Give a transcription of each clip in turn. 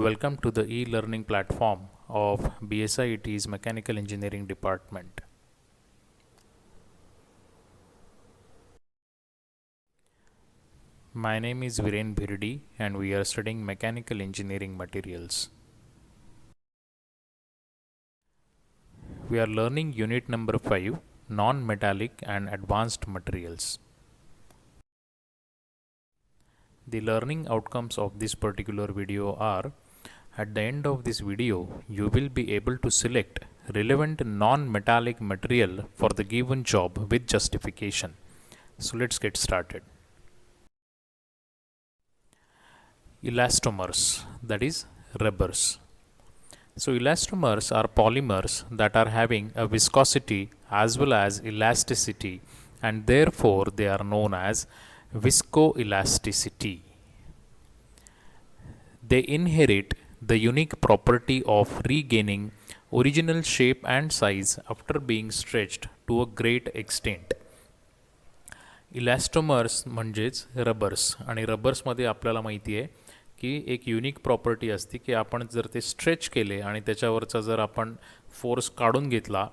Welcome to the e-learning platform of BSIET's Mechanical Engineering Department. My name is Viren Bhirdi and we are studying Mechanical Engineering Materials. We are learning unit number 5, Non-Metallic and Advanced Materials. The learning outcomes of this particular video are: at the end of this video, you will be able to select relevant non-metallic material for the given job with justification. So let's get started. Elastomers, that is rubbers. So elastomers are polymers that are having a viscosity as well as elasticity, and therefore they are known as viscoelasticity. They inherit the unique property of regaining original shape and size after being stretched to a great extent. इलॅस्टोमर्स म्हणजेच rubbers, आणि रबर्समध्ये आपल्याला माहिती आहे की एक unique property असते की आपण जर ते स्ट्रेच केले आणि त्याच्यावरचा जर आपण फोर्स काढून घेतला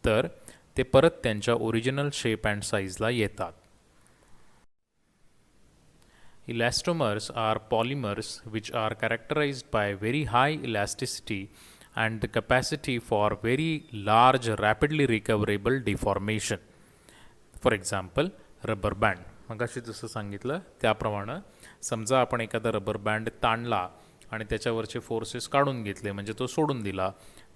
तर ते परत त्यांच्या ओरिजिनल शेप अँड साईजला येतात. Elastomers are polymers which are characterized by very high elasticity and the capacity for very large rapidly recoverable deformation. For example, rubber band. मगाशी जसं सांगितलं त्याप्रमाणे समजा आपण एखादा रबर बँड ताणला आणि त्याच्यावरचे फोर्सेस काढून घेतले, म्हणजे तो सोडून दिला,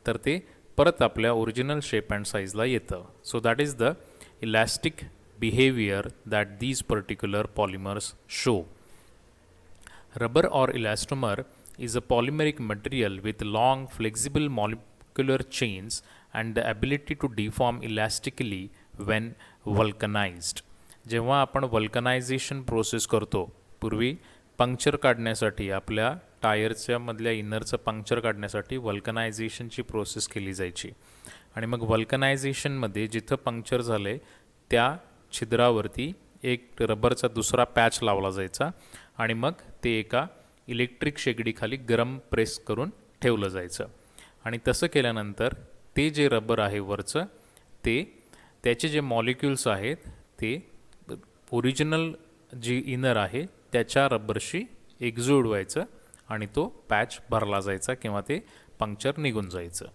तर ते परत आपल्या ओरिजिनल शेप अँड साईजला येतं. सो that is the elastic behaviour that these particular polymers show. Rubber or elastomer is a polymeric material with long flexible molecular chains and the ability to deform elastically when vulcanized. जेव्हा आपण वल्कनायझेशन process करतो, पूर्वी puncture काढण्यासाठी आपल्या टायरच्या मधल्या इनरचं puncture काढण्यासाठी वल्कनायझेशनची process केली जायची, आणि मग वल्कनायझेशनमध्ये जिथं पंक्चर झाले त्या छिद्रावरती एक रबरचा दुसरा पॅच लावला जायचा आणि मग ते एका इलेक्ट्रिक शेगडीखाली गरम प्रेस करून ठेवलं जायचं. आणि तसं केल्यानंतर ते जे रबर आहे वरचं, ते त्याचे जे मॉलिक्युल्स आहेत ते ओरिजिनल जी इनर आहे त्याच्या रबरशी एक्झूड व्हायचं आणि तो पॅच भरला जायचा किंवा ते पंक्चर निघून जायचं.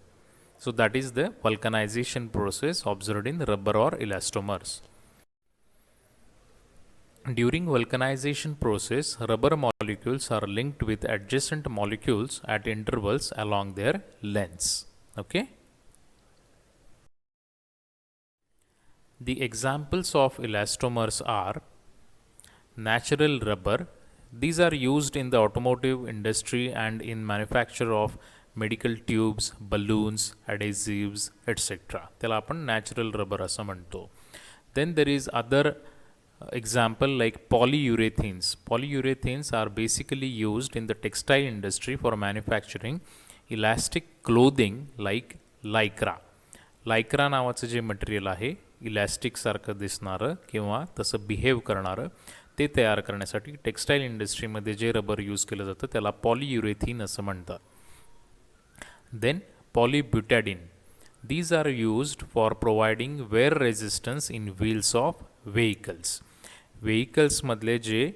So that is the vulcanization process observed in rubber or elastomers. During vulcanization process, rubber molecules are linked with adjacent molecules at intervals along their lengths. Okay. The examples of elastomers are natural rubber. These are used in the automotive industry and in manufacture of medical tubes, balloons, adhesives, etc. त्याला आपण natural rubber असं म्हणतो. Then there is other example like polyurethanes. Polyurethanes are basically used in the textile industry for manufacturing elastic clothing like lycra. Lycra नावाचं जे material आहे elastic सारखं दिसणारं किंवा तसं behave करणारं, ते तयार करण्यासाठी टेक्स्टाईल इंडस्ट्रीमध्ये जे रबर यूज केलं जातं त्याला पॉलीयुरेथीन असं म्हणतात. Then पॉलीब्युटॅडिन. These are used for providing wear resistance in wheels of vehicles. व्हेकल्समधले जे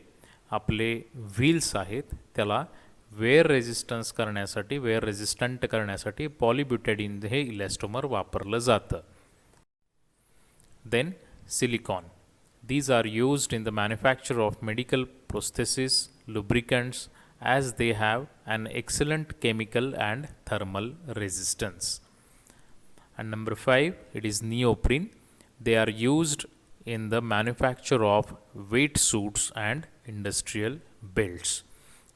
आपले व्हील्स आहेत त्याला वेअर रेजिस्टन्स करण्यासाठी, वेअर रेजिस्टंट करण्यासाठी पॉलीब्युटॅडिन हे इलॅस्टोमर वापरलं जातं. Then silicone. These are used in the manufacture of medical prosthesis, lubricants, as they have an excellent chemical and thermal resistance. And number 5, it is neoprene. They are used in the manufacture of weight suits and industrial belts.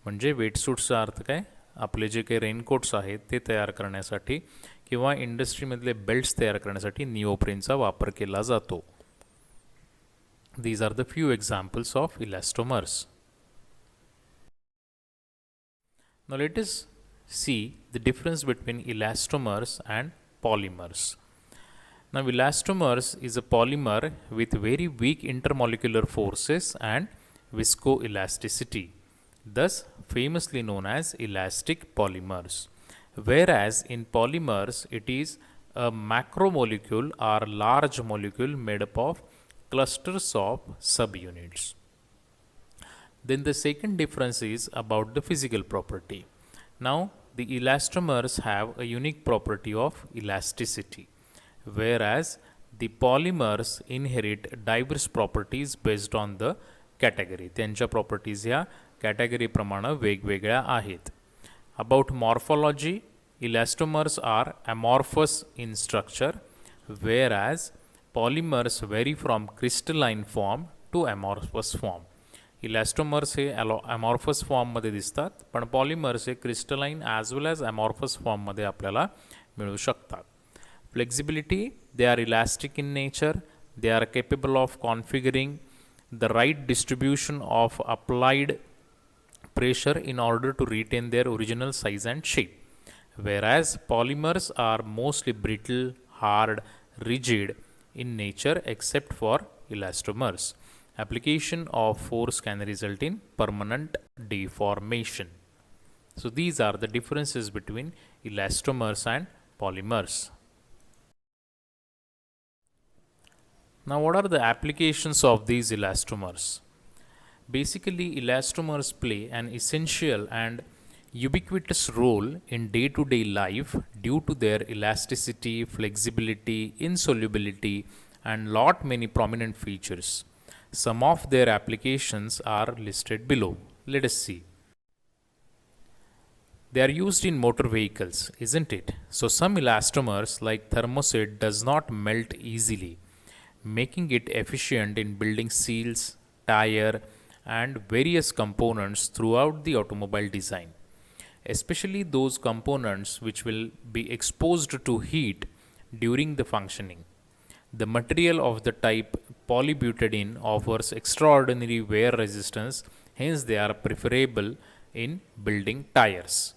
म्हणजे wait सूट्सचा अर्थ काय, आपले जे काही raincoats आहेत ते तयार करण्यासाठी किंवा इंडस्ट्रीमधले belts तयार करण्यासाठी निओप्रेनचा वापर केला जातो. These are the few examples of elastomers. Now let us see the difference between elastomers and polymers. Now elastomers is a polymer with very weak intermolecular forces and viscoelasticity. thus famously known as elastic polymers. Whereas in polymers, it is a macromolecule or large molecule made up of clusters of subunits. Then the second difference is about the physical property. Now, the elastomers have a unique property of elasticity, whereas the polymers inherit diverse properties based on the category. त्यांच्या properties ह्या category प्रमाणे वेगवेगळ्या आहेत. About morphology, elastomers are amorphous in structure, whereas polymers vary from crystalline form to amorphous form. इलॅस्टोमर्स हे ॲमॉर्फस फॉर्ममध्ये दिसतात, पण polymers हे crystalline as well as amorphous फॉर्ममध्ये आपल्याला मिळू शकतात. Flexibility, they are elastic in nature, they are capable of configuring the right distribution of applied pressure in order to retain their original size and shape, whereas polymers are mostly brittle, hard, rigid in nature except for elastomers. Application of force can result in permanent deformation. So these are the differences between elastomers and polymers. Now what are the applications of these elastomers? Basically, elastomers play an essential and ubiquitous role in day-to-day life due to their elasticity, flexibility, insolubility, and lot many prominent features. Some of their applications are listed below. Let us see. They are used in motor vehicles, isn't it? So some elastomers like thermoset does not melt easily, making it efficient in building seals, tire, and various components throughout the automobile design, especially those components which will be exposed to heat during the functioning. The material of the type polybutadiene offers extraordinary wear resistance, hence they are preferable in building tires.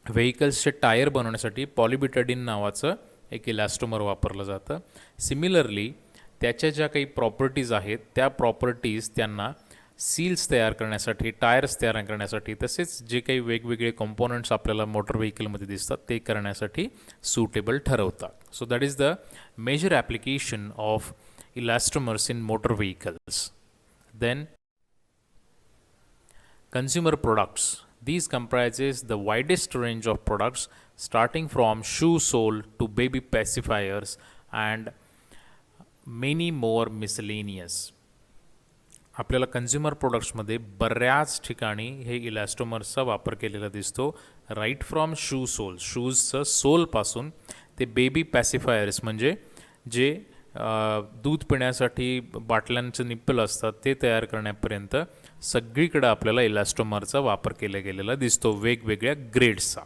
व्हेकल्सचे tyre बनवण्यासाठी polybutadiene नावाचं एक elastomer वापरलं जातं. Similarly त्याच्या ज्या काही properties आहेत त्या प्रॉपर्टीज त्यांना सील्स तयार करण्यासाठी, टायर्स तयार करण्यासाठी, तसेच जे काही वेगवेगळे कंपोनंट्स आपल्याला मोटर व्हेकलमध्ये दिसतात ते करण्यासाठी सुटेबल ठरवतात. So that is the major application of elastomers in motor vehicles. Then consumer products. These comprises the widest range of products starting from shoe sole to baby pacifiers and many more miscellaneous. आपल्याला consumer प्रोडक्ट्समध्ये बऱ्याच ठिकाणी हे इलॅस्टोमर्सचा वापर केलेला दिसतो. Right from shoe soul, शूजचं सोलपासून ते baby पॅसिफायर्स म्हणजे जे दूध पिण्यासाठी बाटल्यांचं निप्पल असतात ते तयार करण्यापर्यंत सगळीकडे आपल्याला इलॅस्टोमरचा वापर केला गेलेला दिसतो वेगवेगळ्या ग्रेड्सचा.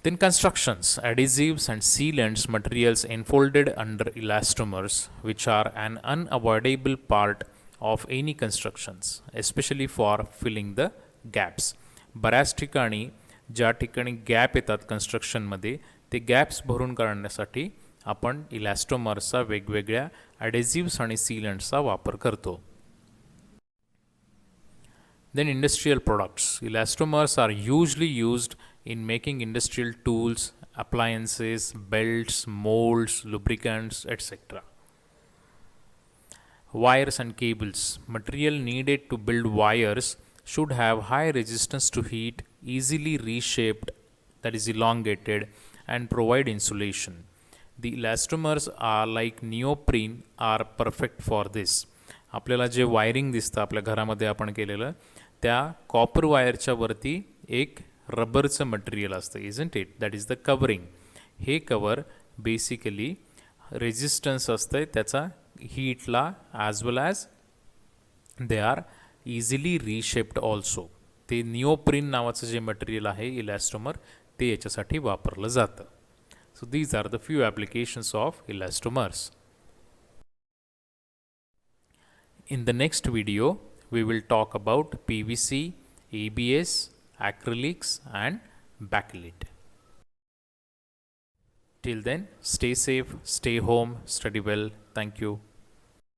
Then constructions, adhesives and sealants materials enfolded under elastomers, which are an unavoidable part of any constructions, especially for filling the gaps. बऱ्याच ठिकाणी ज्या ठिकाणी गॅप येतात कन्स्ट्रक्शनमध्ये ते गॅप्स भरून काढण्यासाठी आपण इलॅस्टोमर्सचा वेगवेगळ्या ॲडेझिव्स आणि सीलंट्सचा वापर करतो. Then industrial products. Elastomers are usually used in making industrial tools, appliances, belts, molds, lubricants, etc. Wires and cables. Material needed to build wires should have high resistance to heat, easily reshaped, that is elongated, and provide insulation. The elastomers are like neoprene are perfect for this. आपल्याला जे wiring दिसतं आपल्या घरामध्ये आपण केलेलं त्या copper वायरच्या वरती एक रबरचं मटेरियल असतं, isn't it, that is the covering. हे कवर बेसिकली रेजिस्टन्स असतं त्याचा हीटला as well as they are easily reshaped also. ते निओप्रिन नावाचं जे मटेरियल आहे इलॅस्टोमर ते याच्यासाठी वापरलं जातं. So these are the few applications of elastomers. In the next video, we will talk about PVC, ABS, acrylics and bakelite. Till then, stay safe, stay home, study well. Thank you.